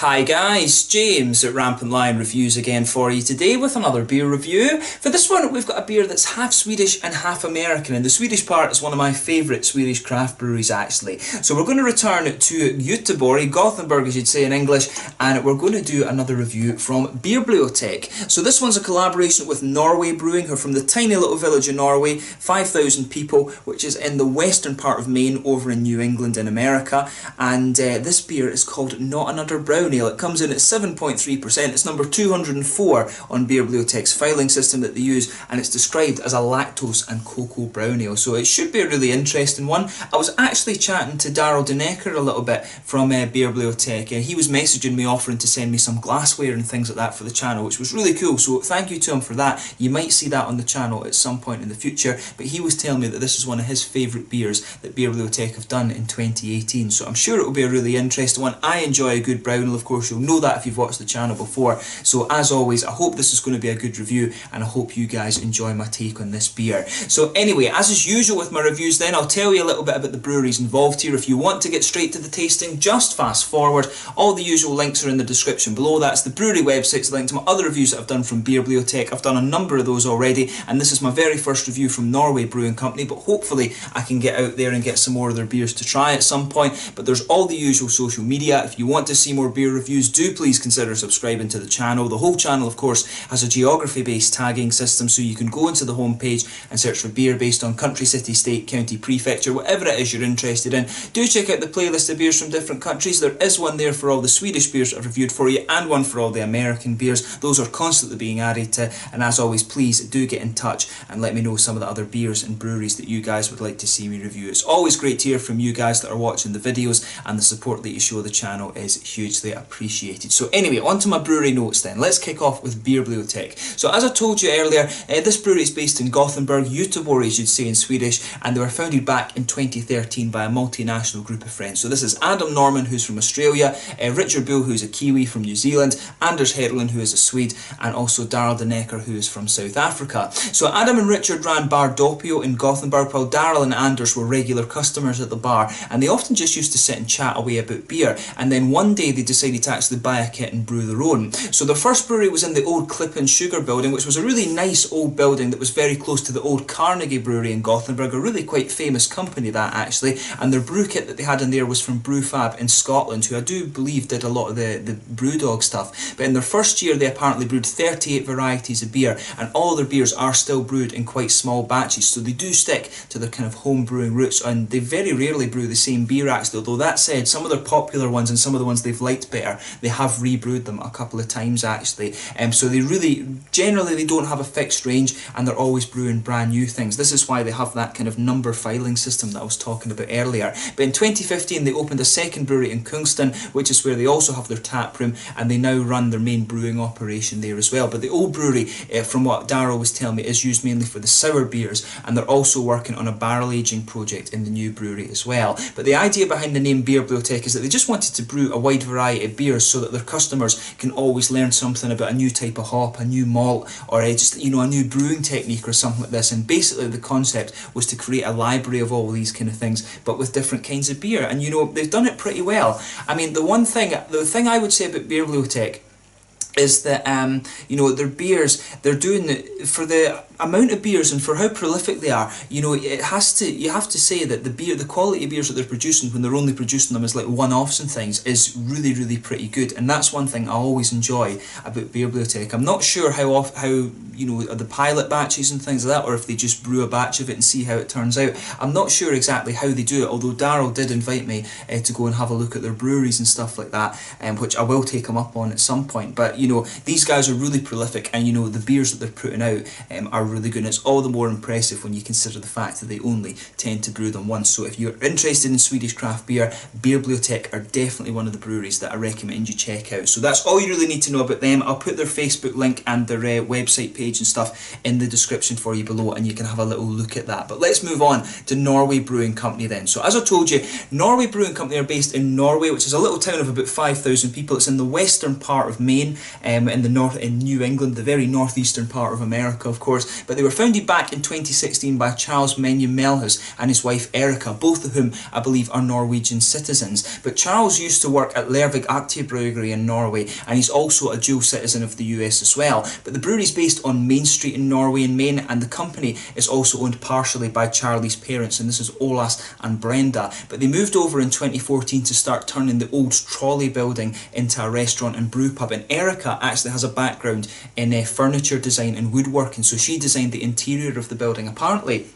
Hi guys, James at RampantLionReviews again for you today with another beer review. For this one we've got a beer that's half Swedish and half American, and the Swedish part is one of my favourite Swedish craft breweries actually. So we're going to return to Gothenburg, Gothenburg as you'd say in English, and we're going to do another review from Beerbliotek. So this one's a collaboration with Norway Brewing, who are from the tiny little village in Norway, 5,000 people, which is in the western part of Maine over in New England in America, and this beer is called Udder Brown Ale. It comes in at 7.3%. It's number 204 on Beerbliotek's filing system that they use, and it's described as a lactose and cocoa brown ale. So it should be a really interesting one. I was actually chatting to Darryl Denecker a little bit from Beerbliotek, and he was messaging me offering to send me some glassware and things like that for the channel, which was really cool. So thank you to him for that. You might see that on the channel at some point in the future, but he was telling me that this is one of his favourite beers that Beerbliotek have done in 2018. So I'm sure it will be a really interesting one. I enjoy a good brown ale, of course. You'll know that if you've watched the channel before. So as always, I hope this is going to be a good review, and I hope you guys enjoy my take on this beer. So anyway, as is usual with my reviews then, I'll tell you a little bit about the breweries involved here. If you want to get straight to the tasting, just fast forward. All the usual links are in the description below. That's the brewery websites, the link to my other reviews that I've done from Beerbliotek. I've done a number of those already, and this is my very first review from Norway Brewing Company, but hopefully I can get out there and get some more of their beers to try at some point. But there's all the usual social media. If you want to see more beer reviews, do please consider subscribing to the channel. The whole channel, of course, has a geography-based tagging system, so you can go into the homepage and search for beer based on country, city, state, county, prefecture, whatever it is you're interested in. Do check out the playlist of beers from different countries. There is one there for all the Swedish beers that I've reviewed for you, and one for all the American beers. Those are constantly being added to, and as always, please do get in touch and let me know some of the other beers and breweries that you guys would like to see me review. It's always great to hear from you guys that are watching the videos, and the support that you show the channel is hugely appreciated. So anyway, on to my brewery notes then. Let's kick off with Beerbliotek. So as I told you earlier, this brewery is based in Gothenburg, Göteborg as you'd say in Swedish, and they were founded back in 2013 by a multinational group of friends. So this is Adam Norman, who's from Australia, Richard Bull, who's a Kiwi from New Zealand, Anders Hedlund, who is a Swede, and also Darryl Denecker, who is from South Africa. So Adam and Richard ran Bar Doppio in Gothenburg, while Darryl and Anders were regular customers at the bar, and they often just used to sit and chat away about beer. And then one day they decided to actually buy a kit and brew their own. So their first brewery was in the old Clip and Sugar building, which was a really nice old building that was very close to the old Carnegie Brewery in Gothenburg, a really quite famous company that actually, and their brew kit that they had in there was from Brewfab in Scotland, who I do believe did a lot of the Brewdog stuff. But in their first year they apparently brewed 38 varieties of beer, and all their beers are still brewed in quite small batches, so they do stick to their kind of home brewing roots, and they very rarely brew the same beer actually, although that said, some of their popular ones and some of the ones they've liked better, they have rebrewed them a couple of times actually. So they really, generally they don't have a fixed range, and they're always brewing brand new things. This is why they have that kind of number filing system that I was talking about earlier. But in 2015 they opened a second brewery in Kungston, which is where they also have their tap room, and they now run their main brewing operation there as well. But the old brewery, from what Darryl was telling me, is used mainly for the sour beers, and they're also working on a barrel aging project in the new brewery as well. But the idea behind the name Beerbliotek is that they just wanted to brew a wide variety of beers so that their customers can always learn something about a new type of hop, a new malt, or just, you know, a new brewing technique or something like this. And basically the concept was to create a library of all these kind of things, but with different kinds of beer. And you know, they've done it pretty well. I mean, the thing I would say about Beerbliotek is that you know, their beers, they're doing it for the amount of beers and for how prolific they are. You know, you have to say that the quality of beers that they're producing, when they're only producing them as like one-offs and things, is really pretty good. And that's one thing I always enjoy about Beerbliotek. I'm not sure how you know, the pilot batches and things like that, or if they just brew a batch of it and see how it turns out. I'm not sure exactly how they do it, although Darryl did invite me to go and have a look at their breweries and stuff like that, which I will take him up on at some point. But you know, these guys are really prolific, and you know, the beers that they're putting out are really good, and it's all the more impressive when you consider the fact that they only tend to brew them once. So if you're interested in Swedish craft beer, Beerbliotek are definitely one of the breweries that I recommend you check out. So that's all you really need to know about them. I'll put their Facebook link and their website page and stuff in the description for you below, and you can have a little look at that. But let's move on to Norway Brewing Company then. So as I told you, Norway Brewing Company are based in Norway, which is a little town of about 5,000 people. It's in the western part of Maine, in New England, the very northeastern part of America, of course. But they were founded back in 2016 by Charles Melhus and his wife Erica, both of whom I believe are Norwegian citizens. But Charles used to work at Lervig Brewery in Norway, and he's also a dual citizen of the US as well. But the brewery is based on Main Street in Norway in Maine, and the company is also owned partially by Charlie's parents, and this is Olas and Brenda. But they moved over in 2014 to start turning the old trolley building into a restaurant and brew pub. And Erica actually has a background in furniture design and woodworking, so she designed the interior of the building. Apparently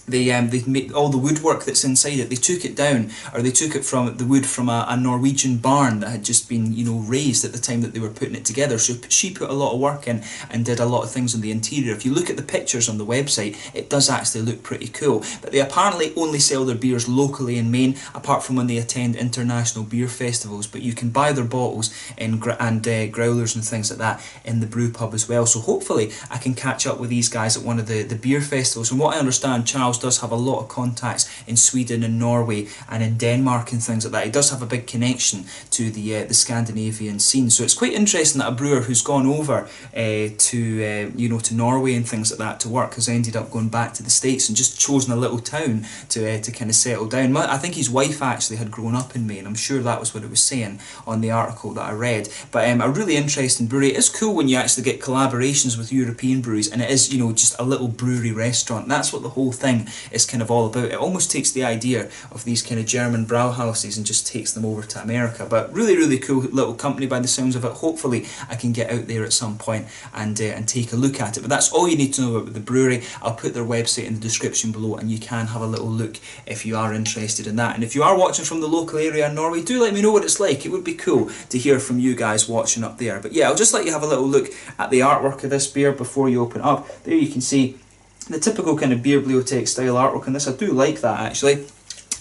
they made all the woodwork that's inside it, they took it down, or they took it from the wood from a Norwegian barn that had just been, you know, raised at the time that they were putting it together. So she put a lot of work in and did a lot of things on the interior. If you look at the pictures on the website, it does actually look pretty cool. But they apparently only sell their beers locally in Maine, apart from when they attend international beer festivals. But you can buy their bottles and growlers and things like that in the brew pub as well. So hopefully I can catch up with these guys at one of the beer festivals. From what I understand, Charles does have a lot of contacts in Sweden and Norway and in Denmark and things like that. He does have a big connection to the Scandinavian scene, so it's quite interesting that a brewer who's gone over to Norway and things like that to work has ended up going back to the States and just chosen a little town to kind of settle down. I think his wife actually had grown up in Maine. I'm sure that was what it was saying on the article that I read. But a really interesting brewery. It's cool when you actually get collaborations with European breweries, and it is, you know, just a little brewery restaurant. That's what the whole thing is kind of all about. It almost takes the idea of these kind of German brauhouses and just takes them over to America. But really cool little company by the sounds of it. Hopefully I can get out there at some point and take a look at it. But that's all you need to know about the brewery. I'll put their website in the description below, and you can have a little look if you are interested in that. And if you are watching from the local area in Norway, do let me know what it's like. It would be cool to hear from you guys watching up there. But yeah, I'll just let you have a little look at the artwork of this beer before you open it up. There you can see the typical kind of Beerbliotek style artwork on this. I do like that actually.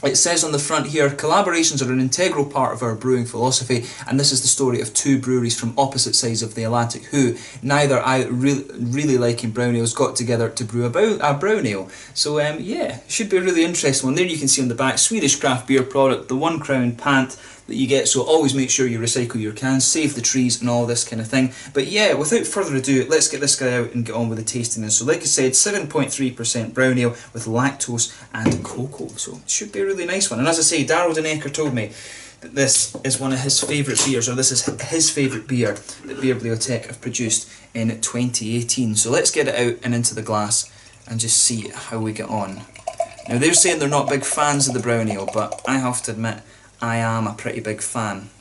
It says on the front here, collaborations are an integral part of our brewing philosophy, and this is the story of two breweries from opposite sides of the Atlantic who, neither I really liking brown ales, got together to brew a brown ale. So yeah, should be a really interesting one. There you can see on the back, Swedish craft beer product, the 1 crown pant that you get, so always make sure you recycle your cans, save the trees and all this kind of thing. But yeah, without further ado, let's get this guy out and get on with the tasting. So like I said, 7.3% brown ale with lactose and cocoa, so it should be a really nice one. And as I say, Daryl Denecker told me that this is one of his favourite beers, or this is his favourite beer that Beerbliotek have produced in 2018. So let's get it out and into the glass and just see how we get on. Now they're saying they're not big fans of the brown ale, but I have to admit I am a pretty big fan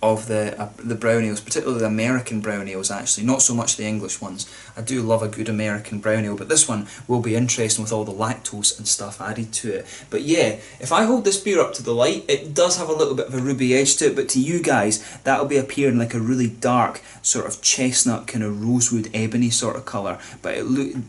of the brown ales, particularly the American brown ales actually, not so much the English ones. I do love a good American brown ale, but this one will be interesting with all the lactose and stuff added to it. But yeah, if I hold this beer up to the light, it does have a little bit of a ruby edge to it, but to you guys, that'll be appearing like a really dark, sort of chestnut, kind of rosewood, ebony sort of colour. But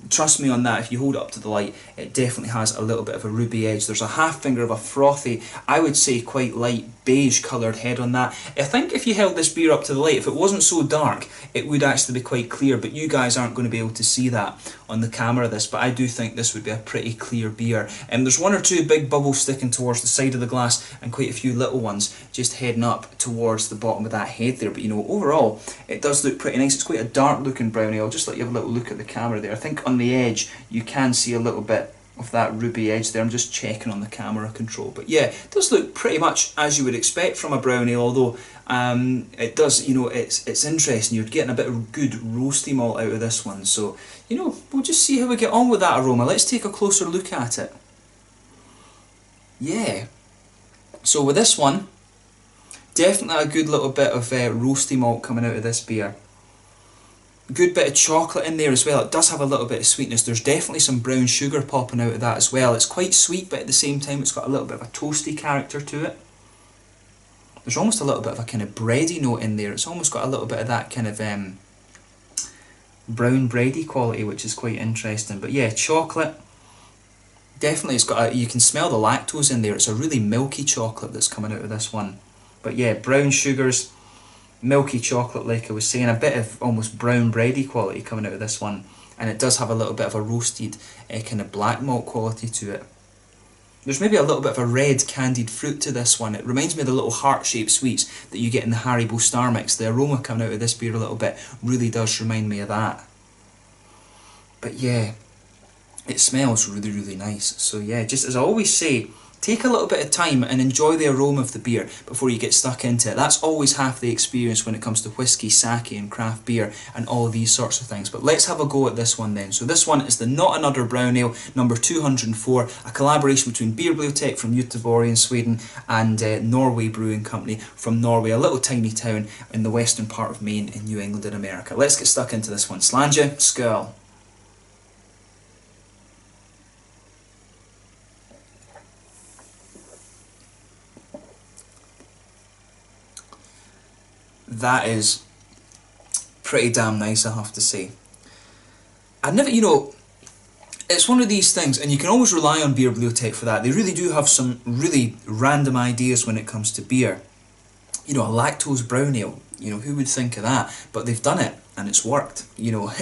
trust me on that, if you hold it up to the light, it definitely has a little bit of a ruby edge. There's a half finger of a frothy, I would say quite light beige coloured head on that. I think if you held this beer up to the light, if it wasn't so dark, it would actually be quite clear, but you guys aren't going to be able to see that on the camera this, but I do think this would be a pretty clear beer. And there's one or two big bubbles sticking towards the side of the glass and quite a few little ones just heading up towards the bottom of that head there. But you know, overall it does look pretty nice. It's quite a dark looking brown ale. I'll just let you have a little look at the camera there. I think on the edge you can see a little bit of that ruby edge there. I'm just checking on the camera control, but yeah, it does look pretty much as you would expect from a brown ale, although it does, you know, it's interesting. You're getting a bit of good roasty malt out of this one, so you know, we'll just see how we get on with that aroma. Let's take a closer look at it. Yeah, so with this one, definitely a good little bit of roasty malt coming out of this beer. Good bit of chocolate in there as well. It does have a little bit of sweetness. There's definitely some brown sugar popping out of that as well. It's quite sweet, but at the same time it's got a little bit of a toasty character to it. There's almost a little bit of a kind of bready note in there. It's almost got a little bit of that kind of brown bready quality, which is quite interesting. But yeah, chocolate. Definitely it's got you can smell the lactose in there. It's a really milky chocolate that's coming out of this one. But yeah, brown sugars, milky chocolate, like I was saying, a bit of almost brown bready quality coming out of this one, and it does have a little bit of a roasted kind of black malt quality to it. There's maybe a little bit of a red candied fruit to this one. It reminds me of the little heart-shaped sweets that you get in the Haribo Star Mix. The aroma coming out of this beer a little bit really does remind me of that. But yeah, it smells really, really nice. So yeah, just as I always say, take a little bit of time and enjoy the aroma of the beer before you get stuck into it. That's always half the experience when it comes to whiskey, sake and craft beer and all these sorts of things. But let's have a go at this one then. So this one is the Not an Udder Brown Ale, number 204, a collaboration between Beerbliotek from Gothenburg in Sweden and Norway Brewing Company from Norway, a little tiny town in the western part of Maine in New England in America. Let's get stuck into this one. Slàinte, skål. That is pretty damn nice, I have to say. I never, you know, it's one of these things, and you can always rely on Beerbliotek for that. They really do have some really random ideas when it comes to beer. You know, a lactose brown ale, you know, who would think of that? But they've done it, and it's worked. You know,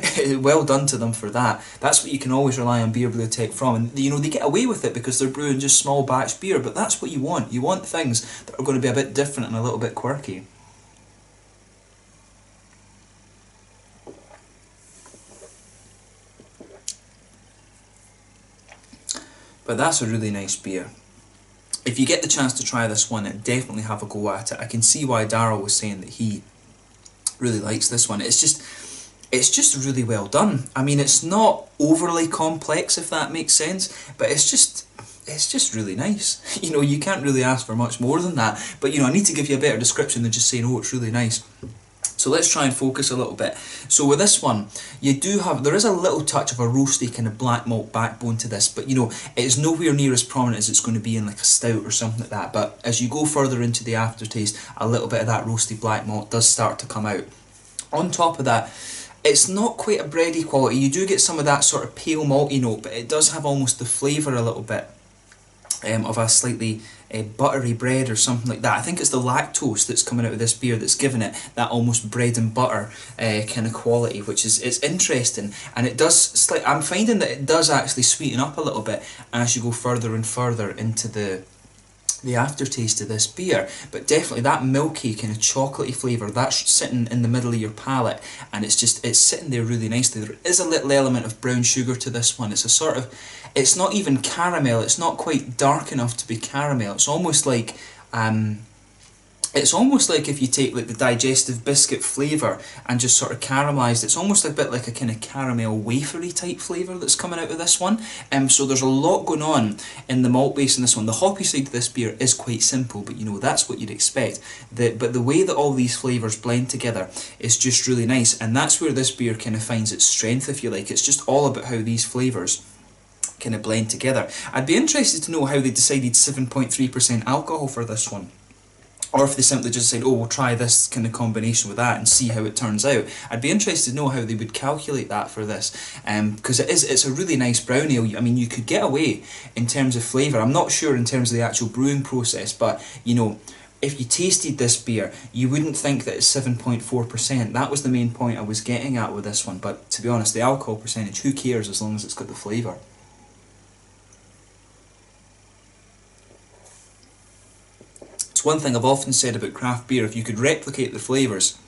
well done to them for that. That's what you can always rely on Beerbliotek from. And, you know, they get away with it because they're brewing just small batch beer, but that's what you want. You want things that are going to be a bit different and a little bit quirky. But that's a really nice beer. If you get the chance to try this one, definitely have a go at it. I can see why Daryl was saying that he really likes this one. It's just really well done. I mean, it's not overly complex, if that makes sense, but it's just really nice. You know, you can't really ask for much more than that. But, you know, I need to give you a better description than just saying, oh, it's really nice. So let's try and focus a little bit. So with this one, there is a little touch of a roasty kind of black malt backbone to this, but you know, it is nowhere near as prominent as it's going to be in like a stout or something like that. But as you go further into the aftertaste, a little bit of that roasty black malt does start to come out. On top of that, it's not quite a bready quality. You do get some of that sort of pale malty note, but it does have almost the flavour a little bit of a slightly buttery bread or something like that. I think it's the lactose that's coming out of this beer that's giving it that almost bread and butter kind of quality, which is it's interesting, and it does. I'm finding that it does actually sweeten up a little bit as you go further and further into the aftertaste of this beer, but definitely that milky kind of chocolatey flavour that's sitting in the middle of your palate, and it's sitting there really nicely. There is a little element of brown sugar to this one. It's a sort of, it's not even caramel, it's not quite dark enough to be caramel. It's almost like if you take like the digestive biscuit flavour and just sort of caramelised. It's almost a bit like a kind of caramel wafery type flavour that's coming out of this one. So there's a lot going on in the malt base in this one. The hoppy side of this beer is quite simple, but you know, that's what you'd expect. But the way that all these flavours blend together is just really nice, and that's where this beer kind of finds its strength, if you like. It's just all about how these flavours kind of blend together. I'd be interested to know how they decided 7.3% alcohol for this one. Or if they simply just said, oh, we'll try this kind of combination with that and see how it turns out. I'd be interested to know how they would calculate that for this, because it's a really nice brown ale. I mean, you could get away in terms of flavour. I'm not sure in terms of the actual brewing process, but you know, if you tasted this beer, you wouldn't think that it's 7.4%. That was the main point I was getting at with this one. But to be honest, the alcohol percentage, who cares as long as it's got the flavour? It's one thing I've often said about craft beer: if you could replicate the flavours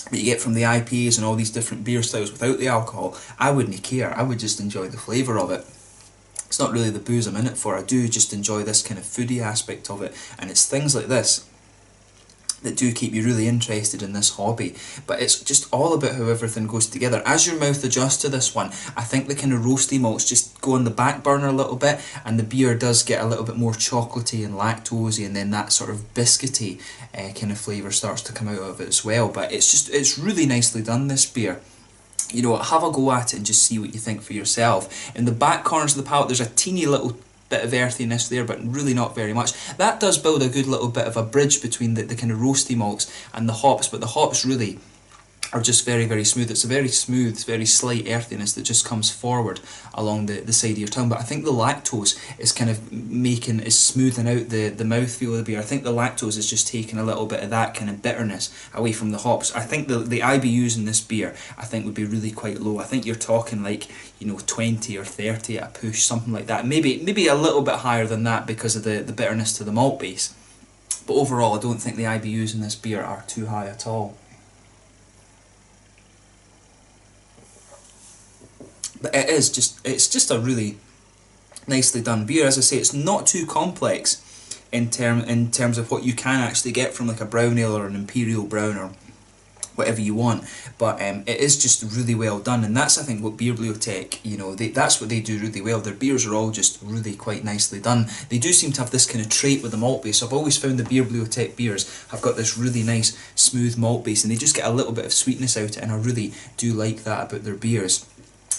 that you get from the IPAs and all these different beer styles without the alcohol, I wouldn't care. I would just enjoy the flavour of it. It's not really the booze I'm in it for. I do just enjoy this kind of foodie aspect of it, and it's things like this that do keep you really interested in this hobby. But it's just all about how everything goes together. As your mouth adjusts to this one, I think the kind of roasty malts just go on the back burner a little bit, and the beer does get a little bit more chocolatey and lactosey, and then that sort of biscuity kind of flavour starts to come out of it as well. But it's really nicely done, this beer. You know, have a go at it and just see what you think for yourself. In the back corners of the palate, there's a teeny little bit of earthiness there, but really not very much. That does build a good little bit of a bridge between the kind of roasty malts and the hops, but the hops really are just very, very smooth. It's a very smooth, very slight earthiness that just comes forward along the side of your tongue. But I think the lactose is kind of smoothing out the mouthfeel of the beer. I think the lactose is just taking a little bit of that kind of bitterness away from the hops. I think the IBUs in this beer, I think, would be really quite low. I think you're talking like, you know, 20 or 30 at a push, something like that. Maybe a little bit higher than that because of the bitterness to the malt base. But overall, I don't think the IBUs in this beer are too high at all. But it's just a really nicely done beer. As I say, it's not too complex in terms of what you can actually get from like a brown ale or an imperial brown or whatever you want, but it is just really well done, and that's I think what Beerbliotek, you know, that's what they do really well. Their beers are all just really quite nicely done. They do seem to have this kind of trait with the malt base. I've always found the Beerbliotek beers have got this really nice smooth malt base, and they just get a little bit of sweetness out of it, and I really do like that about their beers.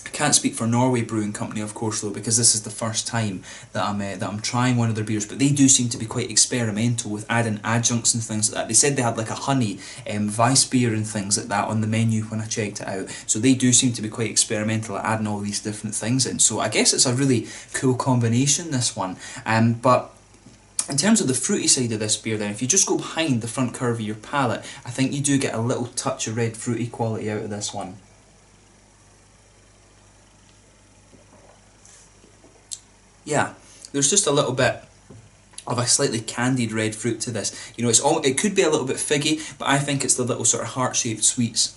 I can't speak for Norway Brewing Company, of course, though, because this is the first time that I'm trying one of their beers. But they do seem to be quite experimental with adding adjuncts and things like that. They said they had like a honey Weiss beer and things like that on the menu when I checked it out. So they do seem to be quite experimental at adding all these different things in. So I guess it's a really cool combination, this one. But in terms of the fruity side of this beer then, if you just go behind the front curve of your palate, I think you do get a little touch of red fruity quality out of this one. Yeah, there's just a little bit of a slightly candied red fruit to this. You know, it could be a little bit figgy, but I think it's the little sort of heart-shaped sweets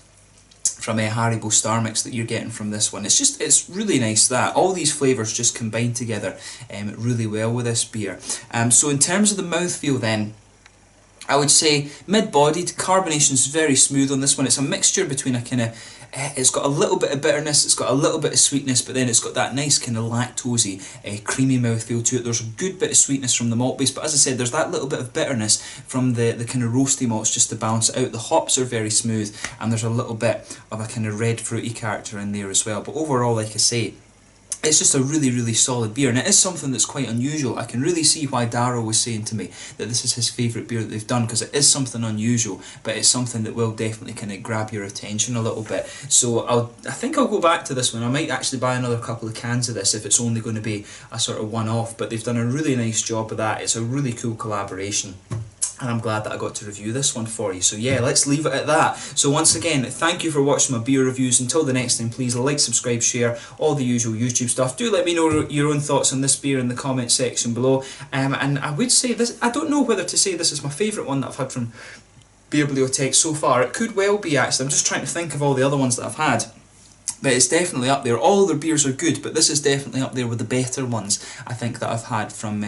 from Haribo Star Mix that you're getting from this one. It's really nice that all these flavours just combine together really well with this beer. So in terms of the mouthfeel then, I would say mid-bodied, carbonation is very smooth on this one. It's a mixture between a kind of, it's got a little bit of bitterness, it's got a little bit of sweetness, but then it's got that nice kind of lactosey, creamy mouthfeel to it. There's a good bit of sweetness from the malt base, but as I said, there's that little bit of bitterness from the kind of roasty malts just to balance it out. The hops are very smooth, and there's a little bit of a kind of red fruity character in there as well. But overall, like I say, it's just a really, really solid beer, and it is something that's quite unusual. I can really see why Darryl was saying to me that this is his favourite beer that they've done, because it is something unusual, but it's something that will definitely kind of grab your attention a little bit. So I think I'll go back to this one. I might actually buy another couple of cans of this if it's only going to be a sort of one-off, but they've done a really nice job of that. It's a really cool collaboration, and I'm glad that I got to review this one for you. So yeah, let's leave it at that. So once again, thank you for watching my beer reviews. Until the next time, please like, subscribe, share, all the usual YouTube stuff. Do let me know your own thoughts on this beer in the comment section below. And I would say this, I don't know whether to say this is my favourite one that I've had from Beerbliotek so far. It could well be, actually. I'm just trying to think of all the other ones that I've had. But it's definitely up there. All their beers are good, but this is definitely up there with the better ones I think that I've had from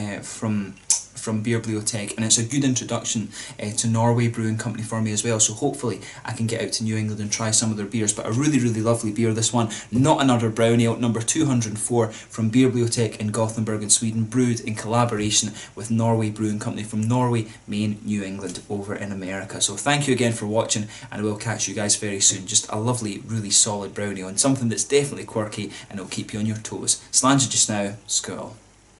Beerbliotek, and it's a good introduction to Norway Brewing Company for me as well, so hopefully I can get out to New England and try some of their beers. But a really, really lovely beer, this one. Not another brown ale, number 204 from Beerbliotek in Gothenburg in Sweden, brewed in collaboration with Norway Brewing Company from Norway, Maine, New England over in America. So thank you again for watching, and I will catch you guys very soon. Just a lovely, really solid brown ale, and something that's definitely quirky and it'll keep you on your toes. Slàinte just now, skål.